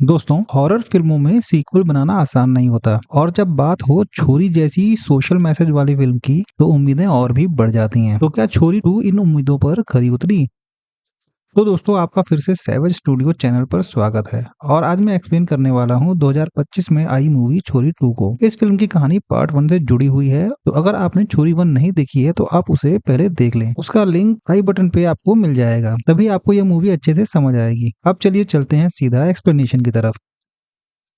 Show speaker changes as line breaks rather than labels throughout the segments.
दोस्तों, हॉरर फिल्मों में सीक्वल बनाना आसान नहीं होता और जब बात हो छोरी जैसी सोशल मैसेज वाली फिल्म की तो उम्मीदें और भी बढ़ जाती हैं। तो क्या छोरी 2 इन उम्मीदों पर खरी उतरी? तो दोस्तों, आपका फिर से सैवेज स्टूडियो चैनल पर स्वागत है और आज मैं एक्सप्लेन करने वाला हूँ 2025 में आई मूवी छोरी 2 को। इस फिल्म की कहानी पार्ट 1 से जुड़ी हुई है, तो अगर आपने छोरी 1 नहीं देखी है तो आप उसे पहले देख लें। उसका लिंक आई बटन पे आपको मिल जाएगा, तभी आपको यह मूवी अच्छे से समझ आएगी। अब चलिए चलते हैं सीधा एक्सप्लेनेशन की तरफ।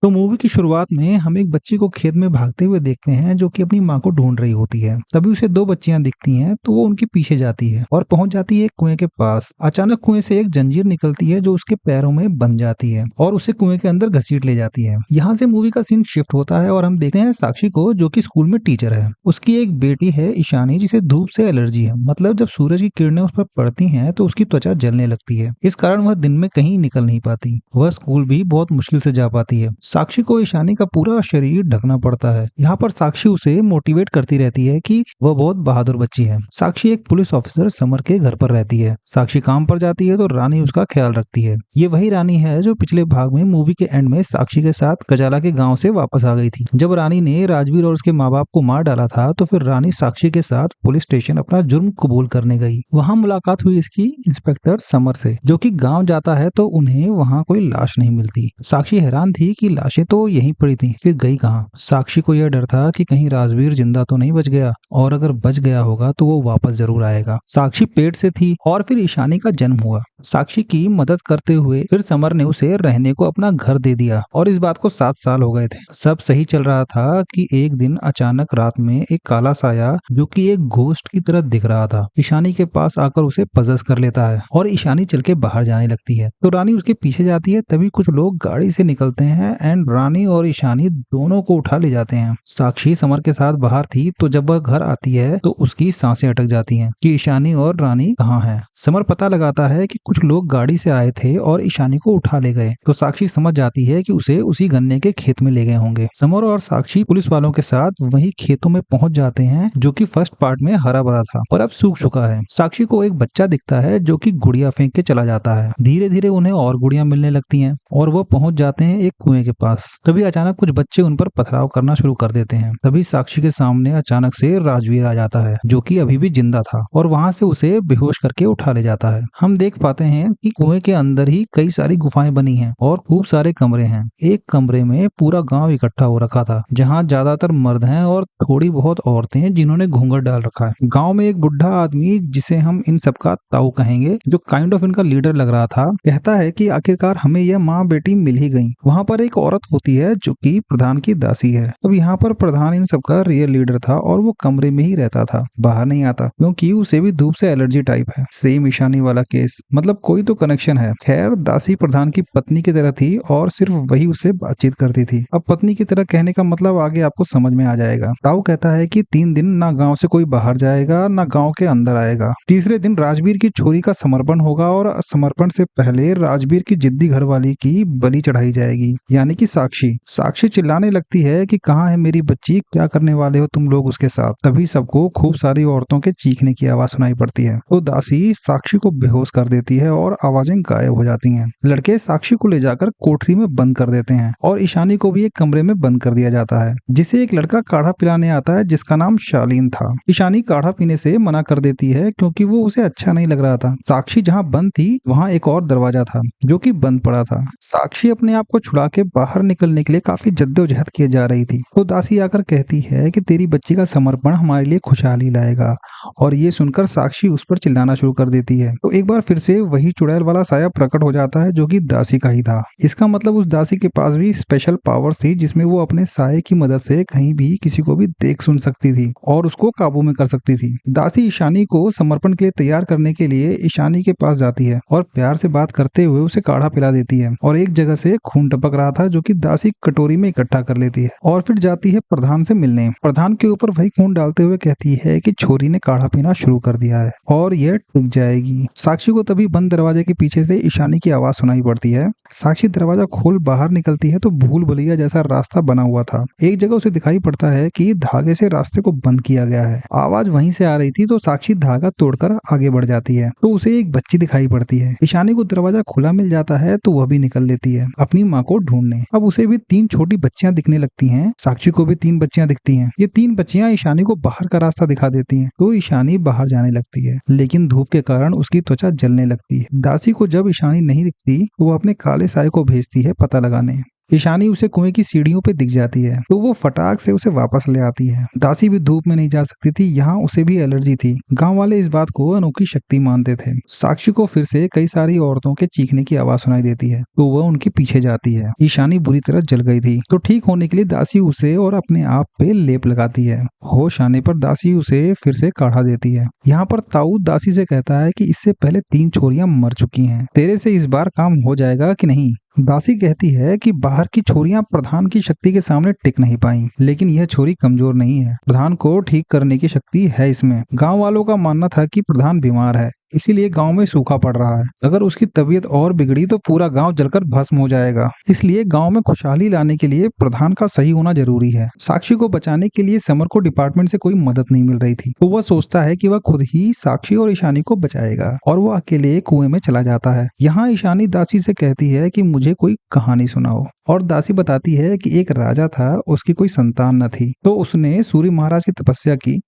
तो मूवी की शुरुआत में हम एक बच्ची को खेत में भागते हुए देखते हैं जो कि अपनी माँ को ढूंढ रही होती है। तभी उसे दो बच्चियां दिखती हैं, तो वो उनके पीछे जाती है और पहुंच जाती है एक कुएं के पास। अचानक कुएं से एक जंजीर निकलती है जो उसके पैरों में बंध जाती है और उसे कुएं के अंदर घसीट ले जाती है। यहाँ से मूवी का सीन शिफ्ट होता है और हम देखते हैं साक्षी को, जो कि स्कूल में टीचर है। उसकी एक बेटी है ईशानी, जिसे धूप से एलर्जी है। मतलब जब सूरज की किरणें उस पर पड़ती हैं तो उसकी त्वचा जलने लगती है। इस कारण वह दिन में कहीं निकल नहीं पाती। वह स्कूल भी बहुत मुश्किल से जा पाती है। साक्षी को ईशानी का पूरा शरीर ढकना पड़ता है। यहाँ पर साक्षी उसे मोटिवेट करती रहती है कि वह बहुत बहादुर बच्ची है। साक्षी एक पुलिस ऑफिसर समर के घर पर रहती है। साक्षी काम पर जाती है तो रानी उसका ख्याल रखती है। ये वही रानी है जो पिछले भाग में मूवी के एंड में साक्षी के साथ कजाला के गांव से वापस आ गई थी। जब रानी ने राजवीर और उसके माँ बाप को मार डाला था तो फिर रानी साक्षी के साथ पुलिस स्टेशन अपना जुर्म कबूल करने गई। वहाँ मुलाकात हुई इसकी इंस्पेक्टर समर से, जो कि गाँव जाता है तो उन्हें वहाँ कोई लाश नहीं मिलती। साक्षी हैरान थी कि लाशें तो यहीं पड़ी थी, फिर गई कहाँ। साक्षी को यह डर था कि कहीं राजवीर जिंदा तो नहीं बच गया, और अगर बच गया होगा तो वो वापस जरूर आएगा। साक्षी पेट से थी और फिर ईशानी का जन्म हुआ। साक्षी की मदद करते हुए फिर समर ने उसे रहने को अपना घर दे दिया और इस बात को 7 साल हो गए थे। सब सही चल रहा था कि एक दिन अचानक रात में एक काला साया, जो कि एक घोस्ट की तरह दिख रहा था, ईशानी के पास आकर उसे पजस कर लेता है और ईशानी चल के बाहर जाने लगती है। तो रानी उसके पीछे जाती है। तभी कुछ लोग गाड़ी से निकलते हैं एंड रानी और ईशानी दोनों को उठा ले जाते हैं। साक्षी समर के साथ बाहर थी, तो जब वह घर आती है तो उसकी सांसें अटक जाती हैं कि ईशानी और रानी कहाँ हैं। समर पता लगाता है कि कुछ लोग गाड़ी से आए थे और ईशानी को उठा ले गए। तो साक्षी समझ जाती है कि उसे उसी गन्ने के खेत में ले गए होंगे। समर और साक्षी पुलिस वालों के साथ वही खेतों में पहुंच जाते हैं, जो कि फर्स्ट पार्ट में हरा भरा था पर अब सूख चुका है। साक्षी को एक बच्चा दिखता है जो कि गुड़िया फेंक के चला जाता है। धीरे धीरे उन्हें और गुड़िया मिलने लगती हैं और वो पहुंच जाते हैं एक कुएं के पास। तभी अचानक कुछ बच्चे उन पर पथराव करना शुरू कर देते हैं। तभी साक्षी के सामने अचानक से राजवीर आ जाता है, जो कि अभी भी जिंदा था, और वहां से उसे बेहोश करके उठा ले जाता है। हम देख पाते हैं कि कुएं के अंदर ही कई सारी गुफाएं बनी हैं और खूब सारे कमरे हैं। एक कमरे में पूरा गांव इकट्ठा हो रखा था, जहां ज्यादातर मर्द हैं और थोड़ी बहुत औरतें जिन्होंने घूंघट डाल रखा है। गांव में एक बुढ़ा आदमी, जिसे हम इन सबका ताऊ कहेंगे, जो काइंड ऑफ इनका लीडर लग रहा था, कहता है कि आखिरकार हमें यह माँ बेटी मिल ही गई। वहां पर एक औरत होती है जो कि प्रधान की दासी है। अब यहाँ पर प्रधान इन सबका रियल लीडर था और वो कमरे में ही रहता था, बाहर नहीं आता, क्योंकि उसे भी धूप से एलर्जी टाइप है। सेम ईशानी वाला केस, मतलब कोई तो कनेक्शन है। खैर, दासी प्रधान की पत्नी की तरह थी और सिर्फ वही उससे बातचीत करती थी। अब पत्नी की तरह कहने का मतलब आगे आपको समझ में आ जाएगा। ताऊ कहता है कि 3 दिन ना गांव से कोई बाहर जाएगा ना गांव के अंदर आएगा। तीसरे दिन राजवीर की छोरी का समर्पण होगा और समर्पण से पहले राजवीर की जिद्दी घरवाली की बलि चढ़ाई जाएगी, यानी कि साक्षी। साक्षी चिल्लाने लगती है कि कहाँ है मेरी बच्ची, क्या करने वाले हो तुम लोग उसके साथ। तभी सबको खूब सारी औरतों के चीखने की आवाज सुनाई पड़ती है। तो दासी साक्षी को बेहोश कर देती है और आवाजें गायब हो जाती हैं। लड़के साक्षी को ले जाकर कोठरी में बंद कर देते हैं और ईशानी को भी एक कमरे में बंद कर दिया जाता है, जिसे एक लड़का काढ़ा पिलाने आता है जिसका नाम शालीन था। ईशानी काढ़ा पीने से मना कर देती है क्योंकि वो उसे अच्छा नहीं लग रहा था। साक्षी जहाँ बंद थी वहाँ एक और दरवाजा था जो कि बंद पड़ा था। साक्षी अपने आप को छुड़ा के बाहर निकलने के लिए काफी जद्दोजहद किए जा रही थी। तो दासी आकर कहती है कि तेरी बच्ची का समर्पण हमारे लिए खुशहाली लाएगा, और ये सुनकर साक्षी उस पर चिल्लाना शुरू कर देती है। तो एक बार फिर से वही चुड़ैल वाला साया प्रकट हो जाता है, जो कि दासी का ही था। इसका मतलब उस दासी के पास भी स्पेशल पावर्स थी, जिसमें वो अपने साये की मदद से कहीं भी किसी को भी देख सुन सकती थी और उसको काबू में कर सकती थी। दासी ईशानी को समर्पण के लिए तैयार करने के लिए ईशानी के पास जाती है और प्यार से बात करते हुए उसे काढ़ा पिला देती है, और एक जगह से खून टपक रहा था जो कि दासी कटोरी में इकट्ठा कर लेती है और फिर जाती है प्रधान से मिलने। प्रधान के ऊपर वही खून डालते हुए कहती है कि छोरी ने काढ़ा पीना शुरू कर दिया है और यह टिक जाएगी। साक्षी को तभी बंद दरवाजे के पीछे से ईशानी की आवाज सुनाई पड़ती है। साक्षी दरवाजा खोल बाहर निकलती है तो भूल भुलैया जैसा रास्ता बना हुआ था। एक जगह उसे दिखाई पड़ता है कि धागे से रास्ते को बंद किया गया है। आवाज वहीं से आ रही थी तो साक्षी धागा तोड़कर आगे बढ़ जाती है तो उसे एक बच्ची दिखाई पड़ती है। ईशानी को दरवाजा खुला मिल जाता है तो वह भी निकल लेती है अपनी माँ को ढूंढने। अब उसे भी 3 छोटी बच्चियां दिखने लगती हैं। साक्षी को भी 3 बच्चियां दिखती हैं। ये 3 बच्चियां ईशानी को बाहर का रास्ता दिखा देती हैं तो ईशानी बाहर जाने लगती है, लेकिन धूप के कारण उसकी त्वचा जलने लगती है। दासी को जब ईशानी नहीं दिखती तो वो अपने काले साए को भेजती है पता लगाने। ईशानी उसे कुएं की सीढ़ियों पे दिख जाती है तो वो फटाक से उसे वापस ले आती है। दासी भी धूप में नहीं जा सकती थी, यहाँ उसे भी एलर्जी थी। गांव वाले इस बात को अनोखी शक्ति मानते थे। साक्षी को फिर से कई सारी औरतों के चीखने की आवाज सुनाई देती है तो वह उनके पीछे जाती है। ईशानी बुरी तरह जल गई थी तो ठीक होने के लिए दासी उसे और अपने आप पे लेप लगाती है। होश आने पर दासी उसे फिर से काढ़ा देती है। यहाँ पर ताऊ दासी से कहता है कि इससे पहले 3 छोरियां मर चुकी हैं, तेरे से इस बार काम हो जाएगा कि नहीं। दासी कहती है कि बाहर की छोरियां प्रधान की शक्ति के सामने टिक नहीं पाई, लेकिन यह छोरी कमजोर नहीं है। प्रधान को ठीक करने की शक्ति है इसमें। गांव वालों का मानना था कि प्रधान बीमार है, इसीलिए गांव में सूखा पड़ रहा है। अगर उसकी तबीयत और बिगड़ी तो पूरा गांव जलकर भस्म हो जाएगा। इसलिए गांव में खुशहाली लाने के लिए प्रधान का सही होना जरूरी है। साक्षी को बचाने के लिए समर को डिपार्टमेंट से कोई मदद नहीं मिल रही थी तो वह सोचता है कि वह खुद ही साक्षी और ईशानी को बचाएगा और वह अकेले कुएं में चला जाता है। यहाँ ईशानी दासी से कहती है कि मुझे कोई कहानी सुनाओ और दासी बताती है कि एक राजा था, उसकी कोई संतान न थी तो उसने सूर्य महाराज की तपस्या की।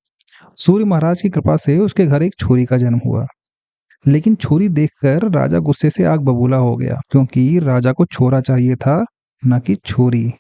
सूर्य महाराज की कृपा से उसके घर एक छोरी का जन्म हुआ, लेकिन छोरी देखकर राजा गुस्से से आग बबूला हो गया क्योंकि राजा को छोरा चाहिए था न कि छोरी।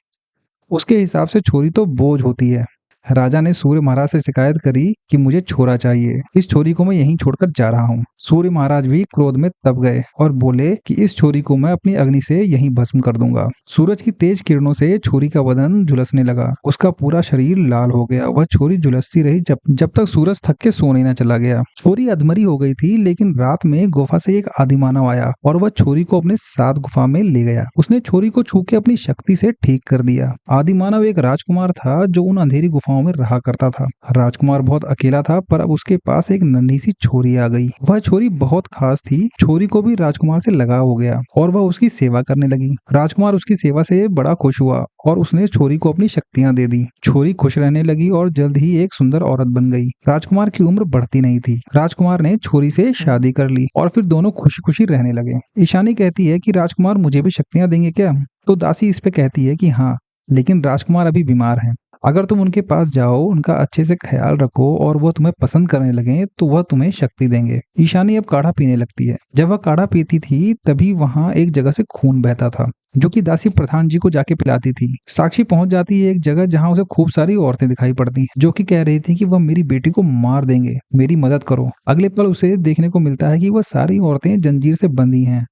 उसके हिसाब से छोरी तो बोझ होती है। राजा ने सूर्य महाराज से शिकायत करी कि मुझे छोरा चाहिए, इस छोरी को मैं यहीं छोड़कर जा रहा हूँ। सूर्य महाराज भी क्रोध में तप गए और बोले कि इस छोरी को मैं अपनी अग्नि से यहीं भस्म कर दूंगा। सूरज की तेज किरणों से छोरी का बदन झुलसने लगा, उसका पूरा शरीर लाल हो गया। वह छोरी झुलसती रही जब तक सूरज थक के सोने न चला गया। छोरी अधमरी हो गई थी, लेकिन रात में गुफा से एक आदिमानव आया और वह छोरी को अपने साथ गुफा में ले गया। उसने छोरी को छू के अपनी शक्ति से ठीक कर दिया। आदिमानव एक राजकुमार था जो उन अंधेरी गुफाओं में रहा करता था। राजकुमार बहुत अकेला था, पर अब उसके पास एक नन्ही सी छोरी आ गई। वह छोरी बहुत खास थी। छोरी को भी राजकुमार से लगाव हो गया और वह उसकी सेवा करने लगी। राजकुमार उसकी सेवा से बड़ा खुश हुआ और उसने छोरी को अपनी शक्तियां दे दी। छोरी खुश रहने लगी और जल्द ही एक सुंदर औरत बन गई। राजकुमार की उम्र बढ़ती नहीं थी। राजकुमार ने छोरी से शादी कर ली और फिर दोनों खुशी खुशी रहने लगे। ईशानी कहती है कि राजकुमार मुझे भी शक्तियां देंगे क्या? तो दासी इस पे कहती है कि हाँ, लेकिन राजकुमार अभी बीमार हैं। अगर तुम उनके पास जाओ, उनका अच्छे से ख्याल रखो और वो तुम्हें पसंद करने लगे तो वह तुम्हें शक्ति देंगे। ईशानी अब काढ़ा पीने लगती है। जब वह काढ़ा पीती थी तभी वहां एक जगह से खून बहता था जो कि दासी प्रधान जी को जाके पिलाती थी। साक्षी पहुंच जाती है एक जगह जहां उसे खूब सारी औरतें दिखाई पड़ती हैं जो कि कह रही थी कि वह मेरी बेटी को मार देंगे, मेरी मदद करो। अगले पल उसे देखने को मिलता है कि वह सारी औरतें जंजीर से बंधी हैं।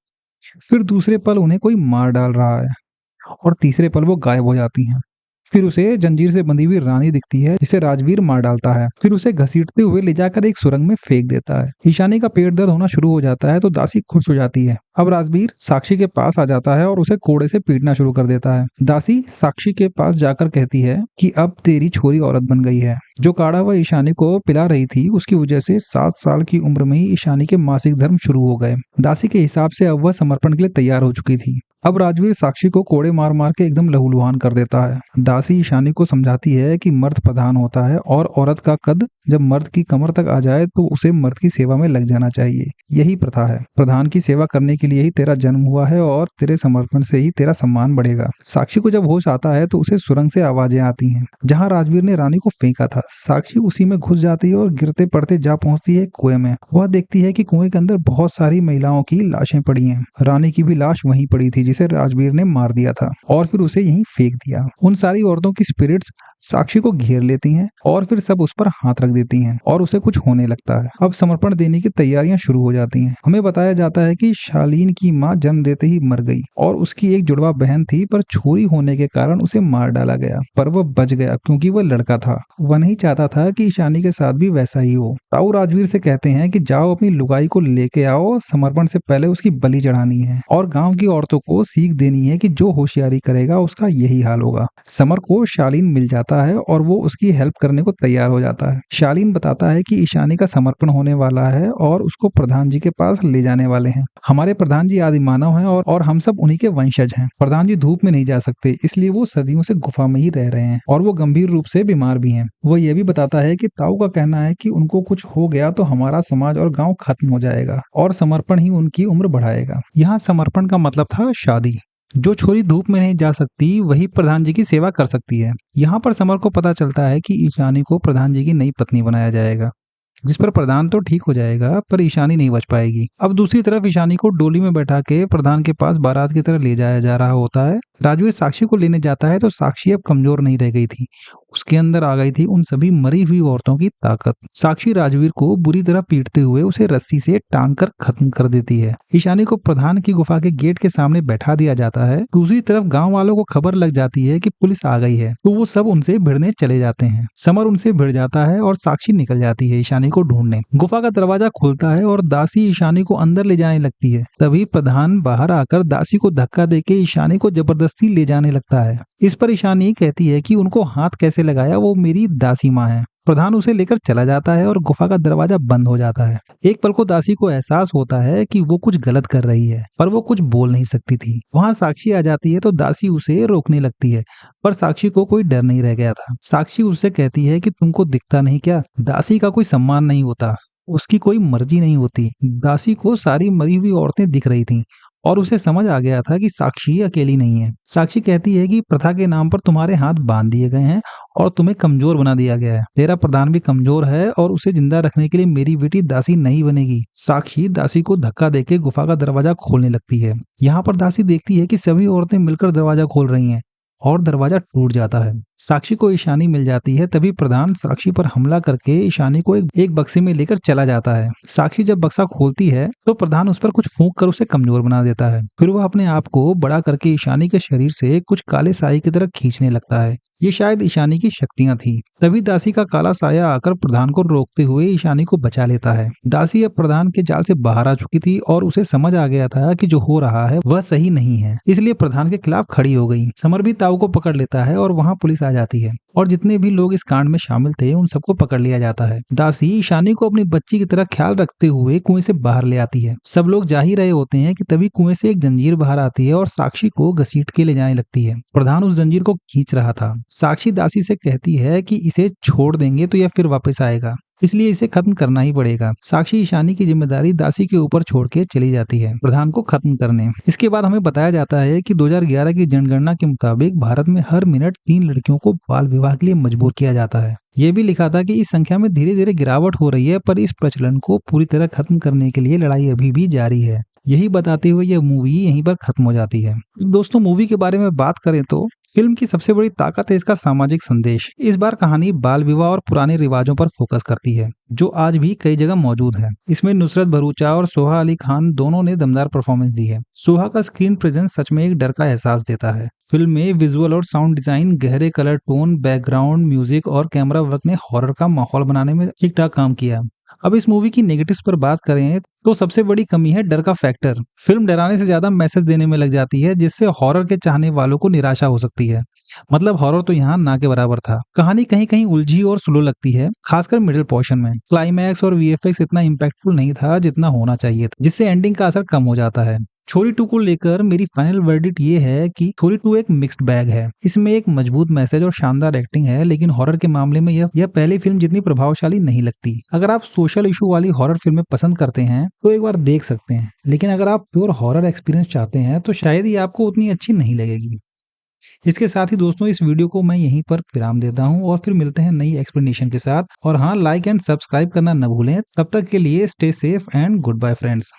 फिर दूसरे पल उन्हें कोई मार डाल रहा है और तीसरे पल वो गायब हो जाती हैं। फिर उसे जंजीर से बंधी हुई रानी दिखती है जिसे राजवीर मार डालता है। फिर उसे घसीटते हुए ले जाकर एक सुरंग में फेंक देता है। ईशानी का पेट दर्द होना शुरू हो जाता है तो दासी खुश हो जाती है। अब राजवीर साक्षी के पास आ जाता है और उसे कोड़े से पीटना शुरू कर देता है। दासी साक्षी के पास जाकर कहती है कि अब तेरी छोरी औरत बन गई है। जो काढ़ा वह ईशानी को पिला रही थी उसकी वजह से 7 साल की उम्र में ही ईशानी के मासिक धर्म शुरू हो गए। दासी के हिसाब से अब वह समर्पण के लिए तैयार हो चुकी थी। अब राजवीर साक्षी को कोड़े मार मार के एकदम लहूलुहान कर देता है। दासी ईशानी को समझाती है कि मर्द प्रधान होता है और औरत का कद जब मर्द की कमर तक आ जाए तो उसे मर्द की सेवा में लग जाना चाहिए। यही प्रथा है। प्रधान की सेवा करने के लिए ही तेरा जन्म हुआ है और तेरे समर्पण से ही तेरा सम्मान बढ़ेगा। साक्षी को जब होश आता है तो उसे सुरंग से आवाजें आती हैं जहाँ राजवीर ने रानी को फेंका था। साक्षी उसी में घुस जाती है और गिरते पड़ते जा पहुंचती है कुएं में। वह देखती है कि कुएं के अंदर बहुत सारी महिलाओं की लाशें पड़ी हैं। रानी की भी लाश वहीं पड़ी थी जिसे राजवीर ने मार दिया था और फिर उसे यहीं फेंक दिया। उन सारी औरतों की स्पिरिट्स साक्षी को घेर लेती हैं और फिर सब उस पर हाथ रख देती हैं और उसे कुछ होने लगता है। अब समर्पण देने की तैयारियां शुरू हो जाती हैं। हमें बताया जाता है कि शालीन की मां जन्म देते ही मर गई और उसकी एक जुड़वा बहन थी, पर छोरी होने के कारण उसे मार डाला गया। पर वह बच गया क्योंकि वह लड़का था। वह नहीं चाहता था कि ईशानी के साथ भी वैसा ही हो। ताऊ राजवीर से कहते हैं कि जाओ अपनी लुगाई को लेके आओ, समर्पण से पहले उसकी बलि चढ़ानी है और गांव की औरतों को सीख देनी है कि जो होशियारी करेगा उसका यही हाल होगा। समर को शालीन मिल जाता है और वो उसकी हेल्प करने को तैयार हो जाता है। शालीन बताता है कि ईशानी का समर्पण होने वाला है और उसको प्रधान जी के पास ले जाने वाले हैं। हमारे प्रधान जी आदि मानव हैं और हम सब उन्हीं के वंशज हैं। प्रधान जी धूप में नहीं जा सकते, इसलिए वो सदियों से गुफा में ही रह रहे हैं और वो गंभीर रूप से बीमार भी हैं। वो ये भी बताता है कि ताऊ का कहना है कि उनको कुछ हो गया तो हमारा समाज और गांव खत्म हो जाएगा और समर्पण ही उनकी उम्र बढ़ाएगा। यहाँ समर्पण का मतलब था शादी। जो छोरी धूप में नहीं जा सकती वही प्रधान जी की सेवा कर सकती है। यहाँ पर समर को पता चलता है कि ईशानी को प्रधान जी की नई पत्नी बनाया जाएगा, जिस पर प्रधान तो ठीक हो जाएगा पर ईशानी नहीं बच पाएगी। अब दूसरी तरफ ईशानी को डोली में बैठा के प्रधान के पास बारात की तरह ले जाया जा रहा होता है। राजवीर साक्षी को लेने जाता है तो साक्षी अब कमजोर नहीं रह गई थी, उसके अंदर आ गई थी उन सभी मरी हुई औरतों की ताकत। साक्षी राजवीर को बुरी तरह पीटते हुए उसे रस्सी से टांग कर खत्म कर देती है। ईशानी को प्रधान की गुफा के गेट के सामने बैठा दिया जाता है। दूसरी तरफ गांव वालों को खबर लग जाती है कि पुलिस आ गई है, तो वो सब उनसे भिड़ने चले जाते हैं। समर उनसे भिड़ जाता है और साक्षी निकल जाती है ईशानी को ढूंढने। गुफा का दरवाजा खुलता है और दासी ईशानी को अंदर ले जाने लगती है। तभी प्रधान बाहर आकर दासी को धक्का देके ईशानी को जबरदस्ती ले जाने लगता है। इस पर ईशानी कहती है कि उनको हाथ कैसे लगाया, वो मेरी दासी माँ है। प्रधान उसे लेकर चला जाता है और गुफा का दरवाजा बंद हो जाता है। एक पल को दासी को एहसास होता है कि वो कुछ गलत कर रही है, पर वो कुछ बोल नहीं सकती थी। वहां साक्षी आ जाती है तो दासी उसे रोकने लगती है, पर साक्षी को कोई डर नहीं रह गया था। साक्षी उससे कहती है कि तुमको दिखता नहीं क्या, दासी का कोई सम्मान नहीं होता, उसकी कोई मर्जी नहीं होती। दासी को सारी मरी हुई औरतें दिख रही थीं और उसे समझ आ गया था कि साक्षी अकेली नहीं है। साक्षी कहती है कि प्रथा के नाम पर तुम्हारे हाथ बांध दिए गए हैं और तुम्हें कमजोर बना दिया गया है। तेरा प्रधान भी कमजोर है और उसे जिंदा रखने के लिए मेरी बेटी दासी नहीं बनेगी। साक्षी दासी को धक्का देके गुफा का दरवाजा खोलने लगती है। यहाँ पर दासी देखती है कि सभी औरतें मिलकर दरवाजा खोल रही हैं और दरवाजा टूट जाता है। साक्षी को ईशानी मिल जाती है। तभी प्रधान साक्षी पर हमला करके ईशानी को एक बक्से में लेकर चला जाता है। साक्षी जब बक्सा खोलती है तो प्रधान उस पर कुछ फूंक कर उसे कमजोर बना देता है। फिर वह अपने आप को बड़ा करके ईशानी के शरीर से कुछ काले साये की तरह खींचने लगता है। ये शायद ईशानी की शक्तियां थी। तभी दासी का काला साया आकर प्रधान को रोकते हुए ईशानी को बचा लेता है। दासी अब प्रधान के जाल से बाहर आ चुकी थी और उसे समझ आ गया था कि जो हो रहा है वह सही नहीं है, इसलिए प्रधान के खिलाफ खड़ी हो गई। समर भी ताऊ को पकड़ लेता है और वहाँ पुलिस आ जाती है और जितने भी लोग इस कांड में शामिल थे उन सबको पकड़ लिया जाता है। दासी ईशानी को अपनी बच्ची की तरह ख्याल रखते हुए कुएं से बाहर ले आती है। सब लोग जा ही रहे होते हैं कि तभी कुएं से एक जंजीर बाहर आती है और साक्षी को घसीट के ले जाने लगती है। प्रधान उस जंजीर को खींच रहा था। साक्षी दासी से कहती है कि इसे छोड़ देंगे तो यह फिर वापस आएगा, इसलिए इसे खत्म करना ही पड़ेगा। साक्षी ईशानी की जिम्मेदारी दासी के ऊपर छोड़ के चली जाती है प्रधान को खत्म करने। इसके बाद हमें बताया जाता है कि 2011 की जनगणना के मुताबिक भारत में हर मिनट 3 लड़कियों को बाल विवाह के लिए मजबूर किया जाता है। ये भी लिखा था कि इस संख्या में धीरे धीरे गिरावट हो रही है, पर इस प्रचलन को पूरी तरह खत्म करने के लिए लड़ाई अभी भी जारी है। यही बताते हुए यह मूवी यहीं पर खत्म हो जाती है। दोस्तों, मूवी के बारे में बात करें तो फिल्म की सबसे बड़ी ताकत है इसका सामाजिक संदेश। इस बार कहानी बाल विवाह और पुराने रिवाजों पर फोकस करती है, जो आज भी कई जगह मौजूद है। इसमें नुसरत भरूचा और सोहा अली खान दोनों ने दमदार परफॉर्मेंस दी है। सोहा का स्क्रीन प्रेजेंस सच में एक डर का एहसास देता है। फिल्म में विजुअल और साउंड डिजाइन, गहरे कलर टोन, बैकग्राउंड म्यूजिक और कैमरा वर्क ने हॉरर का माहौल बनाने में ठीक ठाक काम किया। अब इस मूवी की नेगेटिव्स पर बात करें तो सबसे बड़ी कमी है डर का फैक्टर। फिल्म डराने से ज्यादा मैसेज देने में लग जाती है, जिससे हॉरर के चाहने वालों को निराशा हो सकती है। मतलब हॉरर तो यहाँ ना के बराबर था। कहानी कहीं कहीं उलझी और स्लो लगती है, खासकर मिडिल पोर्शन में। क्लाइमैक्स और वीएफएक्स इतना इम्पैक्टफुल नहीं था जितना होना चाहिए था, जिससे एंडिंग का असर कम हो जाता है। छोरी 2 को लेकर मेरी फाइनल वर्डिक्ट ये है कि छोरी 2 एक मिक्स्ड बैग है। इसमें एक मजबूत मैसेज और शानदार एक्टिंग है, लेकिन हॉरर के मामले में यह पहली फिल्म जितनी प्रभावशाली नहीं लगती। अगर आप सोशल इशू वाली हॉरर फिल्में पसंद करते हैं तो एक बार देख सकते हैं, लेकिन अगर आप प्योर हॉरर एक्सपीरियंस चाहते हैं तो शायद ये आपको उतनी अच्छी नहीं लगेगी। इसके साथ ही दोस्तों, इस वीडियो को मैं यहीं पर विराम देता हूं और फिर मिलते हैं नई एक्सप्लेनेशन के साथ। और हाँ, लाइक एंड सब्सक्राइब करना न भूलें। तब तक के लिए stay safe and good bye friends.